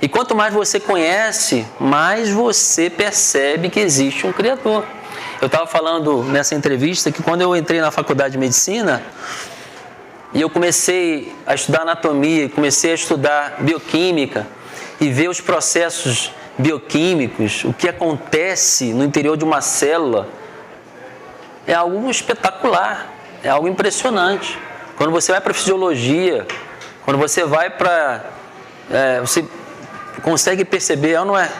Speaker 1: E quanto mais você conhece, mais você percebe que existe um Criador. Eu estava falando nessa entrevista que quando eu entrei na faculdade de medicina, e eu comecei a estudar anatomia, comecei a estudar bioquímica e ver os processos bioquímicos, o que acontece no interior de uma célula, é algo espetacular, é algo impressionante. Quando você vai para a fisiologia, quando você vai para... você consegue perceber, não é?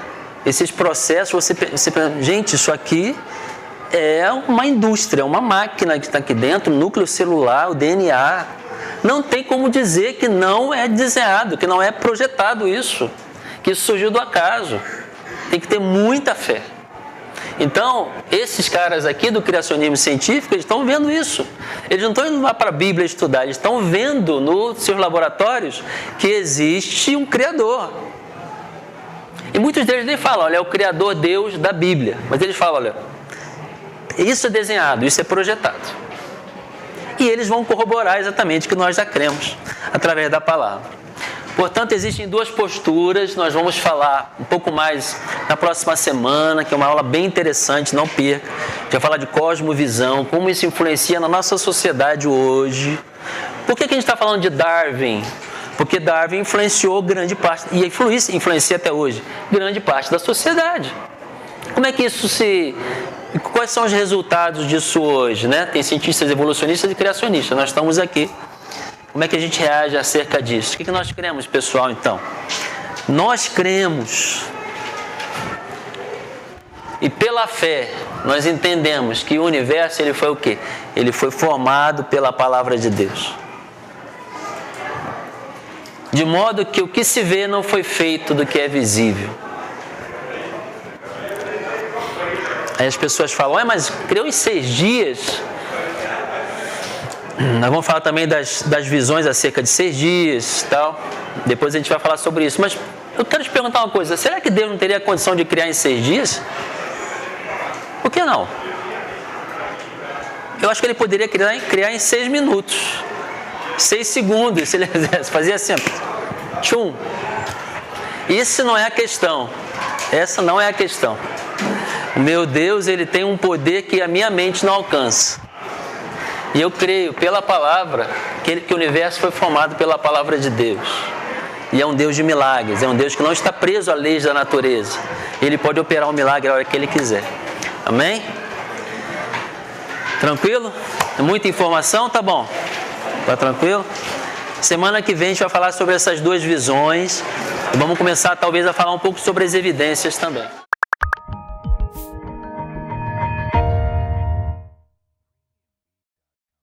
Speaker 1: Esses processos, você pensa, gente, isso aqui é uma indústria, uma máquina que está aqui dentro, o núcleo celular, o DNA. Não tem como dizer que não é desenhado, que não é projetado isso, que isso surgiu do acaso. Tem que ter muita fé. Então, esses caras aqui do criacionismo científico, eles estão vendo isso. Eles não estão indo lá para a Bíblia estudar, eles estão vendo nos seus laboratórios que existe um Criador. E muitos deles nem falam, olha, é o Criador Deus da Bíblia. Mas eles falam, olha, isso é desenhado, isso é projetado. E eles vão corroborar exatamente o que nós já cremos, através da palavra. Portanto, existem duas posturas, nós vamos falar um pouco mais na próxima semana, que é uma aula bem interessante, não perca. A gente vai falar de cosmovisão, como isso influencia na nossa sociedade hoje. Por que a gente está falando de Darwin? Porque Darwin influenciou grande parte, e influencia até hoje, grande parte da sociedade. Como é que isso quais são os resultados disso hoje, né? Tem cientistas evolucionistas e criacionistas, nós estamos aqui. Como é que a gente reage acerca disso? O que nós cremos, pessoal, então? Nós cremos, e pela fé, nós entendemos que o universo, ele foi o quê? Ele foi formado pela palavra de Deus. De modo que o que se vê não foi feito do que é visível. Aí as pessoas falam, mas criou em 6 dias. Nós vamos falar também das visões acerca de 6 dias e tal. Depois a gente vai falar sobre isso. Mas eu quero te perguntar uma coisa. Será que Deus não teria a condição de criar em 6 dias? Por que não? Eu acho que ele poderia criar em 6 minutos. 6 segundos, se ele quisesse. Fazia assim, tchum. Isso não é a questão. Essa não é a questão. O meu Deus, ele tem um poder que a minha mente não alcança. E eu creio pela palavra que o universo foi formado pela palavra de Deus. E é um Deus de milagres, é um Deus que não está preso a leis da natureza. Ele pode operar um milagre a hora que ele quiser. Amém? Tranquilo? Muita informação? Tá bom? Tá tranquilo? Semana que vem a gente vai falar sobre essas duas visões. E vamos começar talvez a falar um pouco sobre as evidências também.